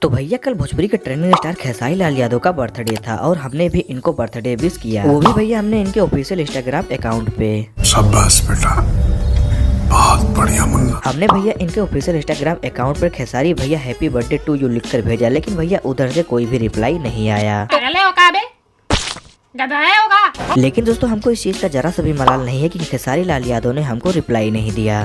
तो भैया कल भोजपुरी के ट्रेंडिंग स्टार खेसारी लाल यादव का बर्थडे था और हमने भी इनको बर्थडे विश किया, वो भी भैया हमने इनके ऑफिशियल इंस्टाग्राम अकाउंट पे। शाबाश बेटा, बहुत बढ़िया मुन्ना। हमने भैया इनके ऑफिशियल इंस्टाग्राम अकाउंट पर खेसारी भैया हैप्पी बर्थडे टू यू लिखकर भेजा, लेकिन भैया उधर से कोई भी रिप्लाई नहीं आया। लेकिन दोस्तों हमको इस चीज का जरा सा भी मलाल नहीं है कि खेसारी लाल यादव ने हमको रिप्लाई नहीं दिया।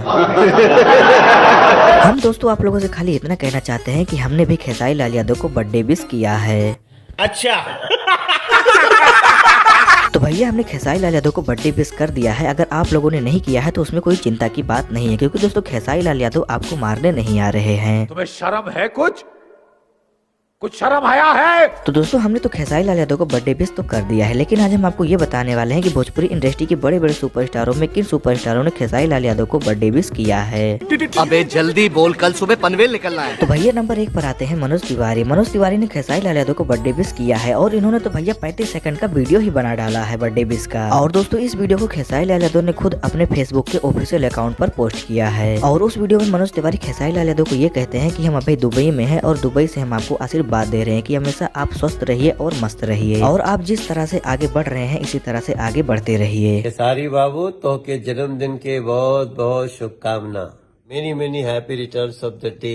हम दोस्तों आप लोगों से खाली इतना कहना चाहते हैं कि हमने भी खेसारी लाल यादव को बर्थडे विश किया है। अच्छा। तो भैया हमने खेसारी लाल यादव को बर्थडे विश कर दिया है। अगर आप लोगों ने नहीं किया है तो उसमें कोई चिंता की बात नहीं है, क्योंकि दोस्तों खेसारी लाल यादव आपको मारने नहीं आ रहे हैं। तुम्हें शर्म है? कुछ शर्म आया है? तो दोस्तों हमने तो खेसारी लाल यादव को बर्थडे विश तो कर दिया है, लेकिन आज हम आपको ये बताने वाले हैं कि भोजपुरी इंडस्ट्री के बड़े बड़े सुपरस्टारों में किन सुपरस्टारों ने खेसारी लाल यादव को बर्थडे विश किया है। अबे जल्दी बोल, कल सुबह पनवेल निकलना है। तो भैया नंबर 1 पर आते हैं मनोज तिवारी। मनोज तिवारी ने खेसारी लाल यादव को बर्थडे विश किया है और इन्होंने तो भैया 35 सेकंड का वीडियो ही बना डाला है बर्थडे विश का। और दोस्तों इस वीडियो को खेसारी लाल यादव ने खुद अपने फेसबुक के ऑफिशियल अकाउंट पर पोस्ट किया है। और उस वीडियो में मनोज तिवारी खेसारी लाल यादव को ये कहते हैं कि हम अभी दुबई में हैं और दुबई से हम आपको आशीर्वाद दे रहे हैं कि हमेशा आप स्वस्थ रहिए और मस्त रहिए, और आप जिस तरह से आगे बढ़ रहे हैं इसी तरह से आगे बढ़ते रहिए। खेसारी बाबू तो के जन्मदिन के बहुत बहुत शुभकामना। Many many happy returns of the day.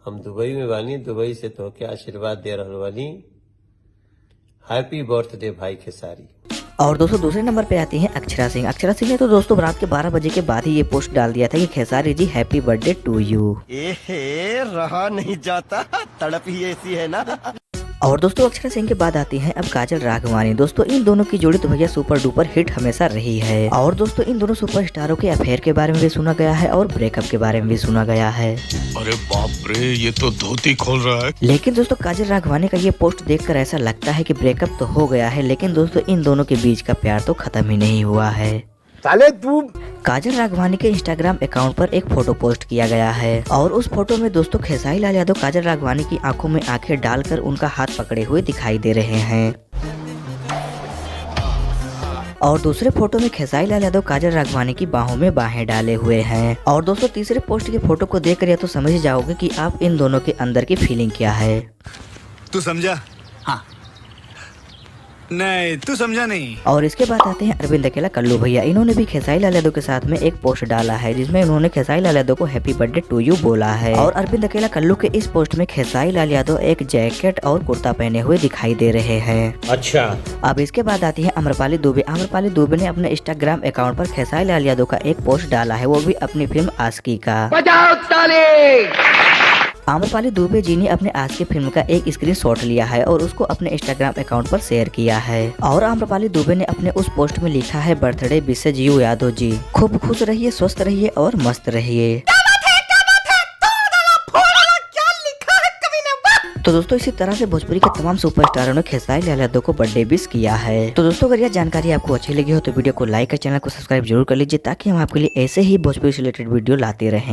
हम दुबई में बानी, दुबई से तो के आशीर्वाद दे रहल बानी। हैप्पी बर्थडे भाई खेसारी। और दोस्तों दूसरे नंबर पे आती हैं अक्षरा सिंह। अक्षरा सिंह ने तो दोस्तों रात के 12 बजे के बाद ही ये पोस्ट डाल दिया था कि Khesari ji happy birthday to you. रहा नहीं जाता, तड़प ही ऐसी है ना। और दोस्तों अक्षरा सिंह के बाद आती हैं अब काजल राघवानी। दोस्तों इन दोनों की जोड़ी तो भैया सुपर डुपर हिट हमेशा रही है। और दोस्तों इन दोनों सुपरस्टारों के अफेयर के बारे में भी सुना गया है और ब्रेकअप के बारे में भी सुना गया है। अरे बाप रे, ये तो धोती खोल रहा है। लेकिन दोस्तों काजल राघवानी का ये पोस्ट देखकर ऐसा लगता है कि ब्रेकअप तो हो गया है, लेकिन दोस्तों इन दोनों के बीच का प्यार तो खत्म ही नहीं हुआ है। साले तू। काजल राघवानी के इंस्टाग्राम अकाउंट पर एक फोटो पोस्ट किया गया है और उस फोटो में दोस्तों खेसारी लाल यादव काजल राघवानी की आंखों में आंखें डालकर उनका हाथ पकड़े हुए दिखाई दे रहे हैं। और दूसरे फोटो में खेसारी लाल यादव काजल राघवानी की बाहों में बाहें डाले हुए हैं। और दोस्तों तीसरे पोस्ट के फोटो को देखकर या तो समझ जाओगे कि आप इन दोनों के अंदर की फीलिंग क्या है। तू समझा? हाँ। नहीं, तू समझा नहीं। और इसके बाद आते हैं अरविंद अकेला कल्लू भैया। इन्होंने भी खेसारी लाल यादव के साथ में एक पोस्ट डाला है जिसमें उन्होंने खेसारी लाल यादव को हैप्पी बर्थडे टू यू बोला है। और अरविंद अकेला कल्लू के इस पोस्ट में खेसारी लाल यादव एक जैकेट और कुर्ता पहने हुए दिखाई दे रहे हैं। अच्छा। अब इसके बाद आती है आम्रपाली दुबे। आम्रपाली दुबे ने अपने इंस्टाग्राम अकाउंट पर खेसारी लाल यादव का एक पोस्ट डाला है, वो भी अपनी फिल्म आशिकी का। बजाओ ताली। आम्रपाली दुबे जी ने अपने आज की फिल्म का एक स्क्रीनशॉट लिया है और उसको अपने इंस्टाग्राम अकाउंट पर शेयर किया है। और आम्रपाली दुबे ने अपने उस पोस्ट में लिखा है birthday wishes you Yadav ji, खूब खुश रहिए, स्वस्थ रहिए और मस्त रहिए। तो दोस्तों इसी तरह से भोजपुरी के तमाम सुपरस्टारों ने खेसारी लाल यादव को बर्थडे विश किया है। तो दोस्तों अगर यह जानकारी आपको अच्छी लगी हो तो वीडियो को लाइक और चैनल को सब्सक्राइब जरूर कर लीजिए, ताकि हम आपके लिए ऐसे ही भोजपुरी से रिलेटेड वीडियो लाते रहें।